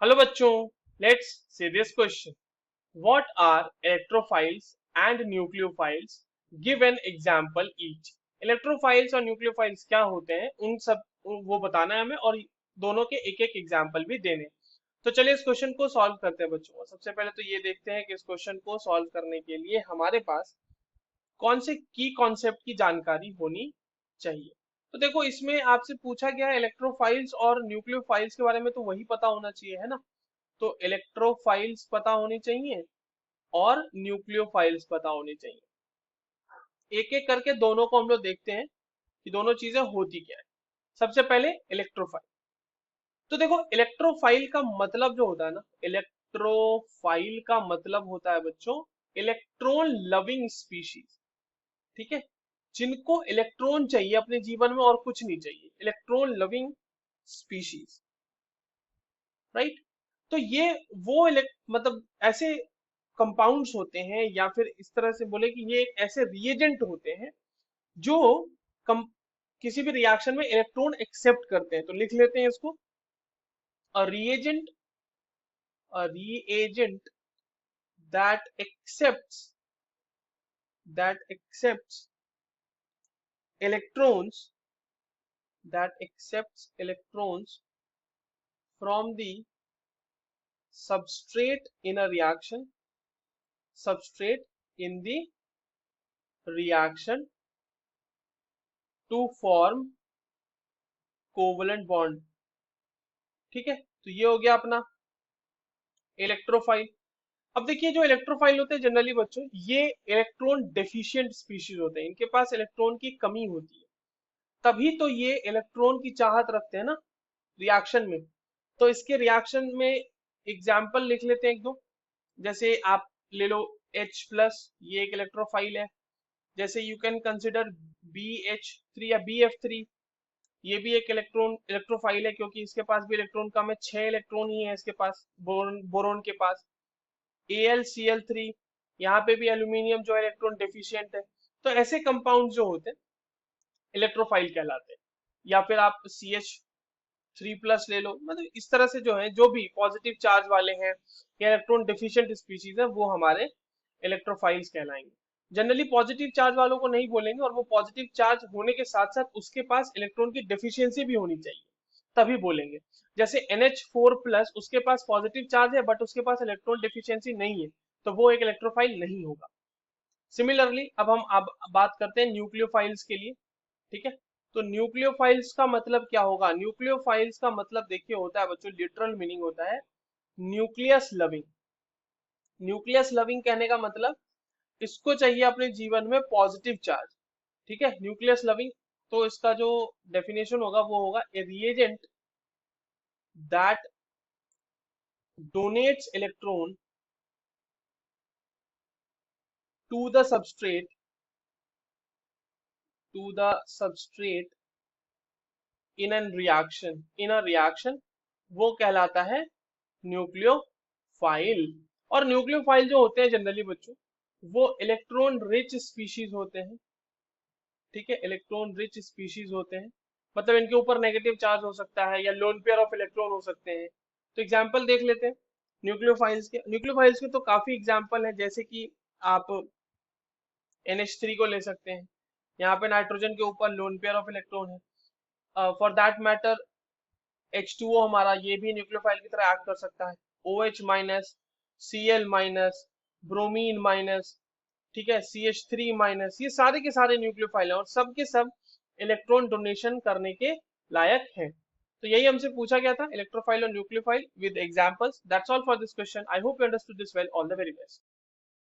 Hello बच्चों, let's see this question. What are electrophiles and nucleophiles? Give an example each. Electrophiles और nucleophiles क्या होते हैं, उन सब वो बताना है हमें, और दोनों के एक एक एग्जांपल भी देने। तो चलिए इस क्वेश्चन को सॉल्व करते हैं बच्चों। सबसे पहले तो ये देखते हैं कि इस क्वेश्चन को सॉल्व करने के लिए हमारे पास कौन से की कॉन्सेप्ट की जानकारी होनी चाहिए। तो देखो, इसमें आपसे पूछा गया है इलेक्ट्रोफाइल्स और न्यूक्लियोफाइल्स के बारे में, तो वही पता होना चाहिए, है ना। तो इलेक्ट्रोफाइल्स पता होनी चाहिए और न्यूक्लियोफाइल्स पता होनी चाहिए। एक एक करके दोनों को हम लोग देखते हैं कि दोनों चीजें होती क्या है। सबसे पहले इलेक्ट्रोफाइल। तो देखो, इलेक्ट्रोफाइल का मतलब जो होता है ना, इलेक्ट्रोफाइल का मतलब होता है बच्चों इलेक्ट्रॉन लविंग स्पीशीज। ठीक है, जिनको इलेक्ट्रॉन चाहिए अपने जीवन में और कुछ नहीं चाहिए, इलेक्ट्रॉन लविंग स्पीशीज, राइट। तो ये वो मतलब ऐसे कंपाउंड्स होते हैं, या फिर इस तरह से बोले कि ये एक ऐसे रिएजेंट होते हैं जो कम, किसी भी रिएक्शन में इलेक्ट्रॉन एक्सेप्ट करते हैं। तो लिख लेते हैं इसको, a reagent, a reagent that accepts electrons, that accepts electrons from the substrate in a reaction, substrate in the reaction to form covalent bond. ठीक है, तो ये हो गया अपना इलेक्ट्रोफाइल। अब देखिए, जो इलेक्ट्रोफाइल होते हैं जनरली बच्चों, ये इलेक्ट्रॉन डेफिशिएंट स्पीशीज होते हैं, इनके पास इलेक्ट्रॉन की कमी होती है, तभी तो ये इलेक्ट्रॉन की चाहत रखते हैं ना रिएक्शन में। तो इसके रिएक्शन में एग्जाम्पल लिख लेते हैं एक दो। जैसे आप ले लो H+, ये एक इलेक्ट्रोफाइल है। जैसे यू कैन कंसिडर BH3 या BF3, ये भी एक इलेक्ट्रोफाइल है, क्योंकि इसके पास भी इलेक्ट्रॉन कम है, 6 इलेक्ट्रॉन ही है इसके पास, बोरोन के पास। AlCl3, यहाँ पे भी एल्यूमिनियम जो इलेक्ट्रॉन डेफिशिएंट है। तो ऐसे कंपाउंड जो होते हैं इलेक्ट्रोफाइल कहलाते हैं। या फिर आप CH3+ ले लो। मतलब इस तरह से जो है, जो भी पॉजिटिव चार्ज वाले हैं या इलेक्ट्रॉन डेफिशिएंट स्पीशीज है, वो हमारे इलेक्ट्रोफाइल्स कहलाएंगे। जनरली पॉजिटिव चार्ज वालों को नहीं बोलेंगे, और वो पॉजिटिव चार्ज होने के साथ साथ उसके पास इलेक्ट्रॉन की डेफिशिएंसी भी होनी चाहिए, तभी बोलेंगे। जैसे NH4+, उसके पास पॉजिटिव चार्ज है बट उसके पास इलेक्ट्रॉन डेफिशिएंसी नहीं है, तो वो एक इलेक्ट्रोफाइल नहीं होगा। सिमिलरली अब बात करते हैं न्यूक्लियोफाइल्स के लिए। ठीक है, तो न्यूक्लियोफाइल्स का मतलब क्या होगा? न्यूक्लियोफाइल्स का मतलब देखिए होता है बच्चों, लिटरल मीनिंग होता है न्यूक्लियस लविंग। न्यूक्लियस लविंग कहने का मतलब इसको चाहिए अपने जीवन में पॉजिटिव चार्ज। ठीक है, न्यूक्लियस लविंग। तो इसका जो डेफिनेशन होगा वो होगा a reagent that donates electron to the substrate, to the substrate in a reaction, वो कहलाता है न्यूक्लियोफाइल। और न्यूक्लियोफाइल जो होते हैं जनरली बच्चों, वो इलेक्ट्रॉन रिच स्पीशीज होते हैं। ठीक है, इलेक्ट्रॉन रिच स्पीशीज होते हैं, मतलब इनके ऊपर नेगेटिव चार्ज हो सकता है या लोन पेयर ऑफ इलेक्ट्रॉन हो सकते हैं। तो एग्जांपल देख लेते हैं न्यूक्लियोफाइल्स के। न्यूक्लियोफाइल्स के तो काफी एग्जांपल है, जैसे कि आप NH3 को ले सकते हैं। यहाँ पे नाइट्रोजन के ऊपर लोन पेयर ऑफ इलेक्ट्रॉन है। फॉर दैट मैटर H2O हमारा, ये भी न्यूक्लियोफाइल की तरह एक्ट कर सकता है। OH-, Cl-, ब्रोमीन-, ठीक है, CH3-, ये सारे के सारे न्यूक्लियोफाइल हैं और सब के सब इलेक्ट्रॉन डोनेशन करने के लायक हैं। तो यही हमसे पूछा गया था, इलेक्ट्रोफाइल और nucleophile with examples. That's all for this question. I hope you understood this well. All the very best.